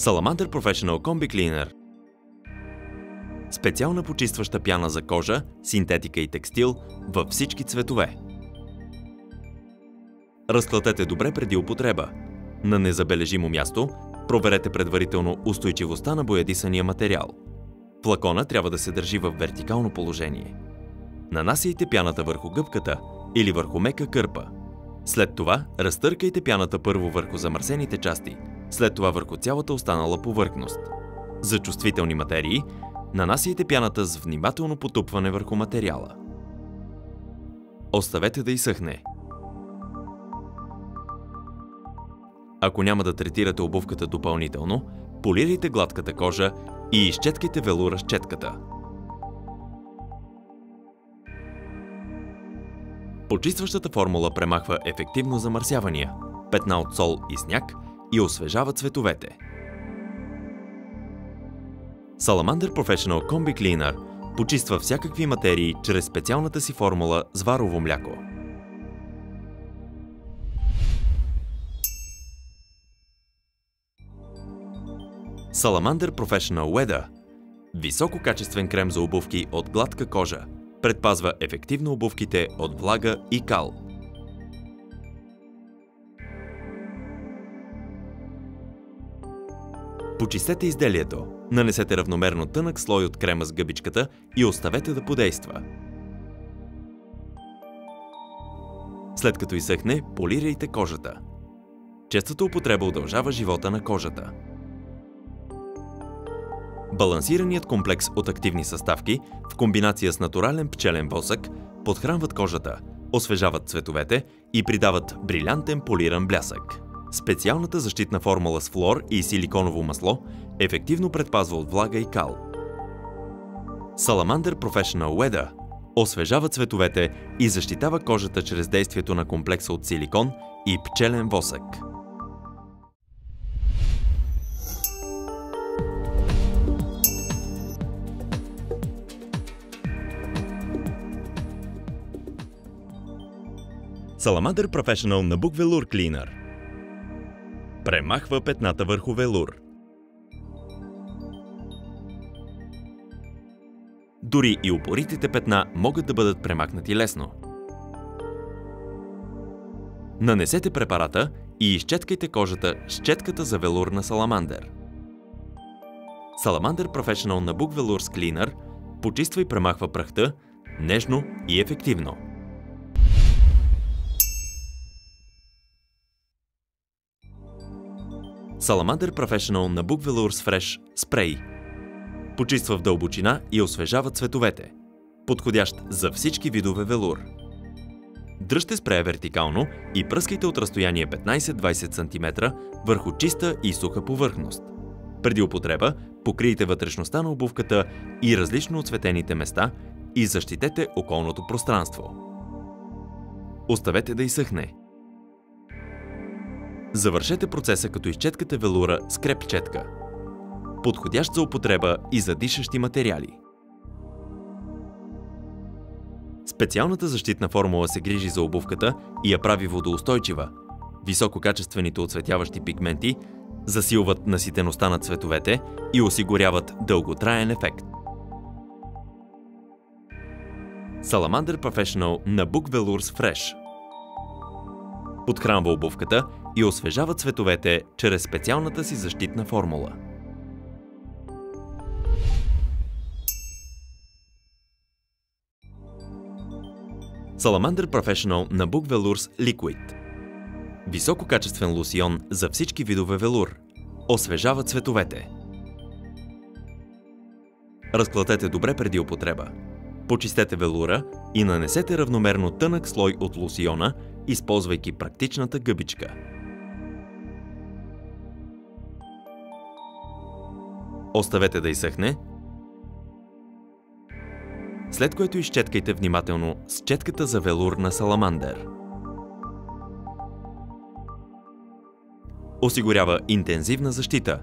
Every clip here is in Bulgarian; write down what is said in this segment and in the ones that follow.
Salamander Professional Combi Cleaner. Специална почистваща пяна за кожа, синтетика и текстил във всички цветове. Разклатете добре преди употреба. На незабележимо място проверете предварително устойчивостта на боядисания материал. Флакона трябва да се държи в вертикално положение. Нанасяйте пяната върху гъбката или върху мека кърпа. След това разтъркайте пяната първо върху замърсените части, след това върху цялата останала повърхност. За чувствителни материи нанасяйте пяната с внимателно потупване върху материала. Оставете да изсъхне. Ако няма да третирате обувката допълнително, полирайте гладката кожа и изчеткайте велура с четката. Почистващата формула премахва ефективно замърсявания, петна от сол и сняг и освежава цветовете. Salamander Professional Combi Cleaner почиства всякакви материи чрез специалната си формула с варово мляко. Salamander Professional Weather – висококачествен крем за обувки от гладка кожа. Предпазва ефективно обувките от влага и кал. Почистете изделието. Нанесете равномерно тънък слой от крема с гъбичката и оставете да подейства. След като изсъхне, полирайте кожата. Честата употреба удължава живота на кожата. Балансираният комплекс от активни съставки в комбинация с натурален пчелен восък подхранват кожата, освежават цветовете и придават брилянтен полиран блясък. Специалната защитна формула с флуор и силиконово масло ефективно предпазва от влага и кал. Salamander Professional Weather освежава цветовете и защитава кожата чрез действието на комплекса от силикон и пчелен восък. Salamander Professional Nabuk Velour Cleaner. Премахва петната върху велур. Дори и упоритите петна могат да бъдат премахнати лесно. Нанесете препарата и изчеткайте кожата с четката за велур на Salamander. Salamander Professional Nabuk Velour Cleaner почиства и премахва прахта нежно и ефективно. Salamander Professional Nabuk Velour Fresh Spray почиства в дълбочина и освежава цветовете. Подходящ за всички видове велур. Дръжте спрея вертикално и пръскайте от разстояние 15-20 см върху чиста и суха повърхност. Преди употреба покрийте вътрешността на обувката и различно оцветените места и защитете околното пространство. Оставете да изсъхне. Завършете процеса като изчеткате велура с креп-четка. Подходящ за употреба и за дишащи материали. Специалната защитна формула се грижи за обувката и я прави водоустойчива. Висококачествените оцветяващи пигменти засилват наситеността на цветовете и осигуряват дълготраен ефект. Salamander Professional Nabuk Velour Fresh подхранва обувката и освежава цветовете чрез специалната си защитна формула. Salamander Professional Nabuk Velour Liquid висококачествен лосьон за всички видове велур. Освежава цветовете. Разклатете добре преди употреба. Почистете велура и нанесете равномерно тънък слой от лосьона, използвайки практичната гъбичка. Оставете да изсъхне, след което изчеткайте внимателно с четката за велур на Salamander. Осигурява интензивна защита,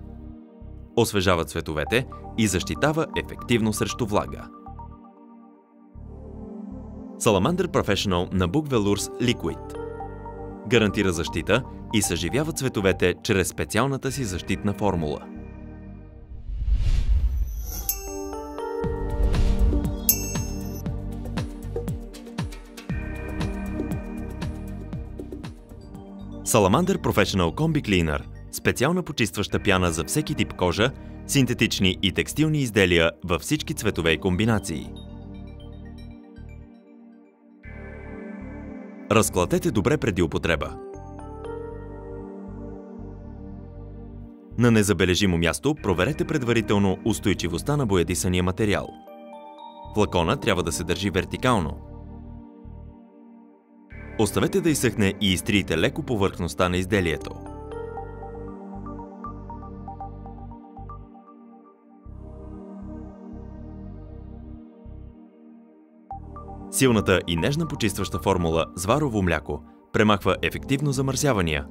освежава цветовете и защитава ефективно срещу влага. Salamander Professional Nabuk Velour Liquid гарантира защита и съживява цветовете чрез специалната си защитна формула. Salamander Professional Combi Cleaner – специална почистваща пяна за всеки тип кожа, синтетични и текстилни изделия във всички цветове и комбинации. Разклатете добре преди употреба. На незабележимо място проверете предварително устойчивостта на боядисания материал. Флакона трябва да се държи вертикално. Оставете да изсъхне и изтрийте леко повърхността на изделието. Силната и нежна почистваща формула с варово мляко премахва ефективно замърсявания,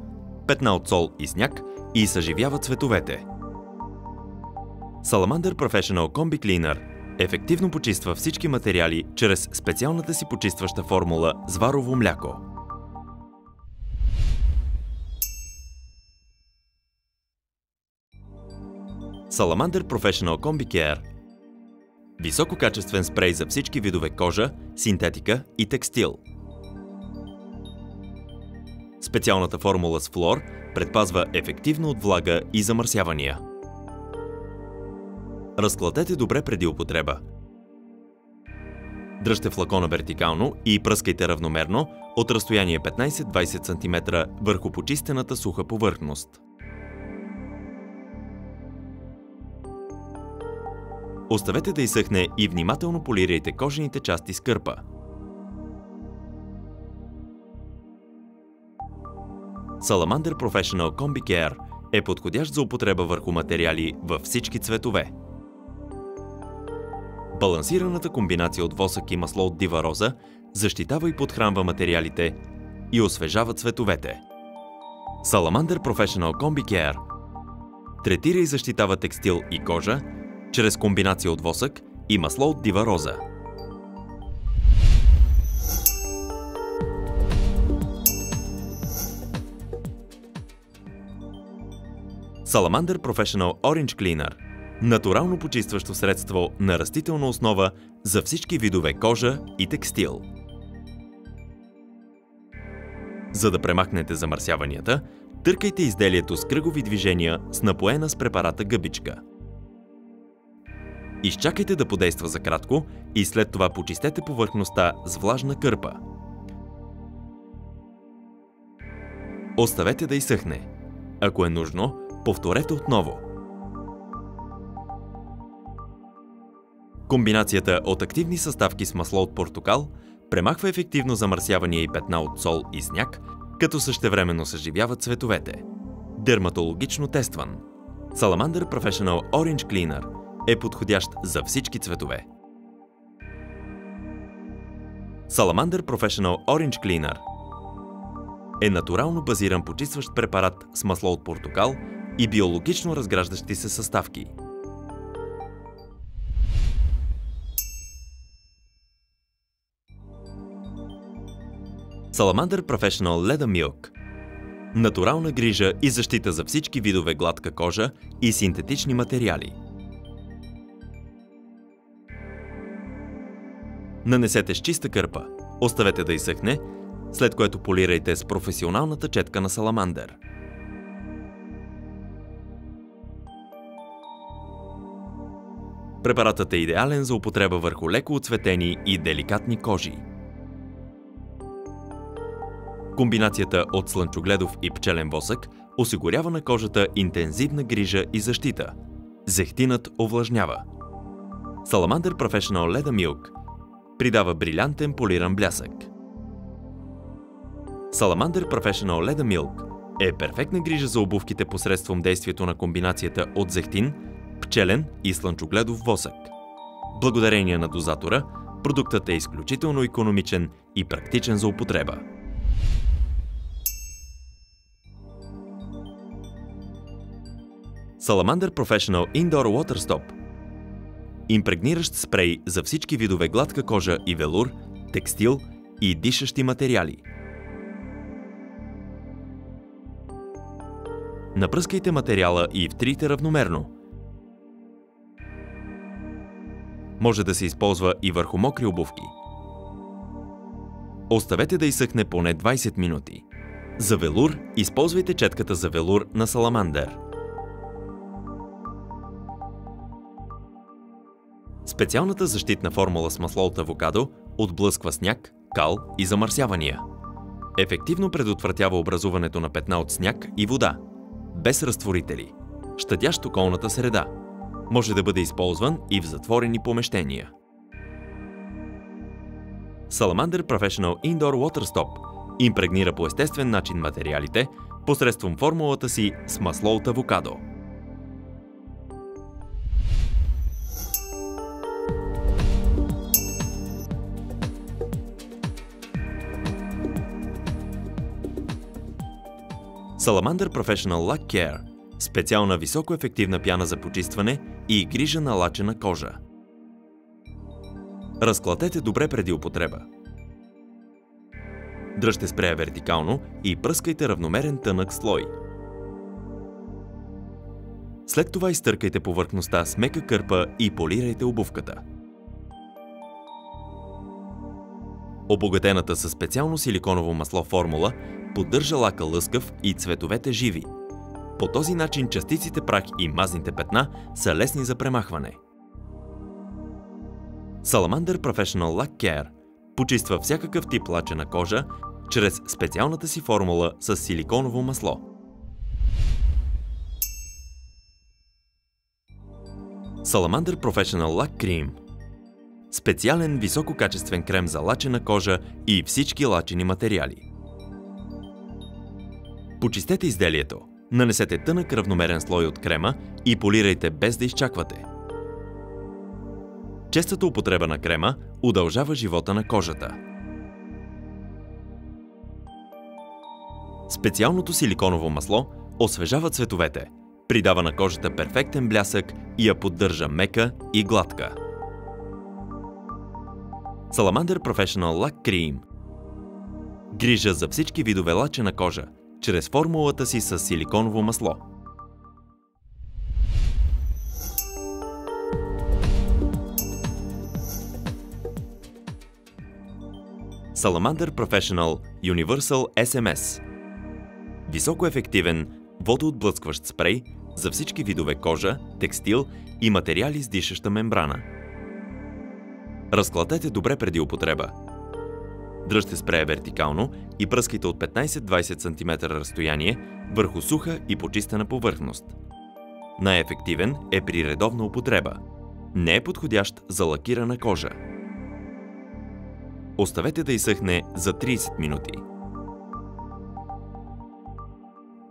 петна от сол и сняг и съживява цветовете. Salamander Professional Combi Cleaner ефективно почиства всички материали чрез специалната си почистваща формула с варово мляко. Salamander Professional Combi Care – висококачествен спрей за всички видове кожа, синтетика и текстил. Специалната формула с флуор предпазва ефективно от влага и замърсявания. Разклатете добре преди употреба. Дръжте флакона вертикално и пръскайте равномерно от разстояние 15-20 см върху почистената суха повърхност. Оставете да изсъхне и внимателно полирайте кожените части с кърпа. Salamander Professional Combi Care е подходящ за употреба върху материали във всички цветове. Балансираната комбинация от восък и масло от дива роза защитава и подхранва материалите и освежава цветовете. Salamander Professional Combi Care третира и защитава текстил и кожа чрез комбинация от восък и масло от дива роза. Salamander Professional Orange Cleaner – натурално почистващо средство на растителна основа за всички видове кожа и текстил. За да премахнете замърсяванията, търкайте изделието с кръгови движения с напоена с препарата гъбичка. Изчакайте да подейства за кратко и след това почистете повърхността с влажна кърпа. Оставете да изсъхне. Ако е нужно, повторете отново. Комбинацията от активни съставки с масло от портокал премахва ефективно замърсявания и петна от сол и сняг, като същевременно съживява цветовете. Дерматологично тестван. Salamander Professional Orange Cleaner е подходящ за всички цветове. Salamander Professional Orange Cleaner е натурално базиран почистващ препарат с масло от портокал и биологично разграждащи се съставки. Salamander Professional Leda Milk – натурална грижа и защита за всички видове гладка кожа и синтетични материали. Нанесете с чиста кърпа, оставете да изсъхне, след което полирайте с професионалната четка на Salamander. Препаратът е идеален за употреба върху леко оцветени и деликатни кожи. Комбинацията от слънчогледов и пчелен восък осигурява на кожата интензивна грижа и защита. Зехтинът овлажнява. Salamander Professional Leda Milk придава брилянтен полиран блясък. Salamander Professional Leda Milk е перфектна грижа за обувките посредством действието на комбинацията от зехтин, пчелен и слънчогледов восък. Благодарение на дозатора, продуктът е изключително икономичен и практичен за употреба. Salamander Professional Indoor Water Stop – импрегниращ спрей за всички видове гладка кожа и велур, текстил и дишащи материали. Напръскайте материала и втрийте равномерно. Може да се използва и върху мокри обувки. Оставете да изсъхне поне 20 минути. За велур използвайте четката за велур на Salamander. Специалната защитна формула с масло от авокадо отблъсква сняг, кал и замърсявания. Ефективно предотвратява образуването на петна от сняг и вода, без разтворители, щадящ околната среда. Може да бъде използван и в затворени помещения. Salamander Professional Indoor Water Stop импрегнира по естествен начин материалите посредством формулата си с масло от авокадо. Salamander Professional Lack Care – специална високоефективна пяна за почистване и грижа на лачена кожа. Разклатете добре преди употреба. Дръжте спрея вертикално и пръскайте равномерен тънък слой. След това изтъркайте повърхността с мека кърпа и полирайте обувката. Обогатената със специално силиконово масло формула поддържа лака лъскав и цветовете живи. По този начин частиците прах и мазните петна са лесни за премахване. Salamander Professional Lack Care почиства всякакъв тип лачена кожа чрез специалната си формула с силиконово масло. Salamander Professional Lack Cream – специален висококачествен крем за лачена кожа и всички лачени материали. Почистете изделието, нанесете тънък равномерен слой от крема и полирайте без да изчаквате. Честата употреба на крема удължава живота на кожата. Специалното силиконово масло освежава цветовете, придава на кожата перфектен блясък и я поддържа мека и гладка. Salamander Professional Lack Cream – грижа за всички видове лачена кожа чрез формулата си с силиконово масло. Salamander Professional Universal SMS – високоефективен водоотблъскващ спрей за всички видове кожа, текстил и материали с дишаща мембрана. Разклатете добре преди употреба. Дръжте спрея вертикално и пръскайте от 15-20 см разстояние върху суха и почистена повърхност. Най-ефективен е при редовна употреба. Не е подходящ за лакирана кожа. Оставете да изсъхне за 30 минути.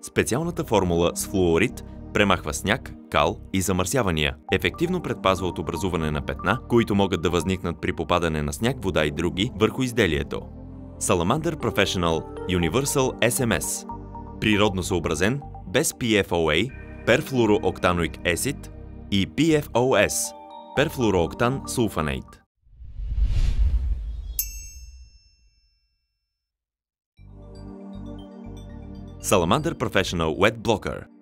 Специалната формула с флуорид премахва сняг, кал и замърсявания. Ефективно предпазва от образуване на петна, които могат да възникнат при попадане на сняг, вода и други върху изделието. Salamander Professional Universal SMS – природно съобразен, без PFOA, перфлуорооктаноик acid и PFOS – перфлуорооктан сулфанейт. Salamander Professional Wet Blocker –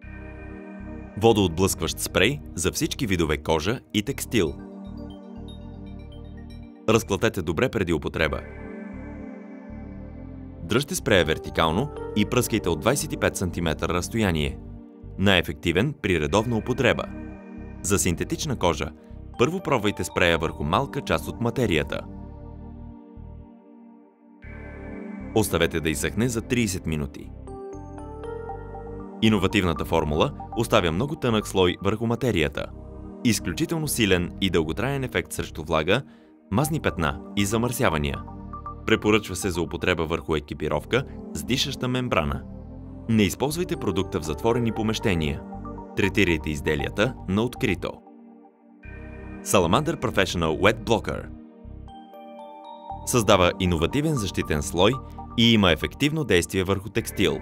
водоотблъскващ спрей за всички видове кожа и текстил. Разклатете добре преди употреба. Дръжте спрея вертикално и пръскайте от 25 см разстояние. Най-ефективен при редовна употреба. За синтетична кожа, първо пробвайте спрея върху малка част от материята. Оставете да изсъхне за 30 минути. Иновативната формула оставя много тънък слой върху материята. Изключително силен и дълготраен ефект срещу влага, мазни петна и замърсявания. Препоръчва се за употреба върху екипировка с дишаща мембрана. Не използвайте продукта в затворени помещения. Третирайте изделията на открито. Salamander Professional Wet Blocker създава иновативен защитен слой и има ефективно действие върху текстил.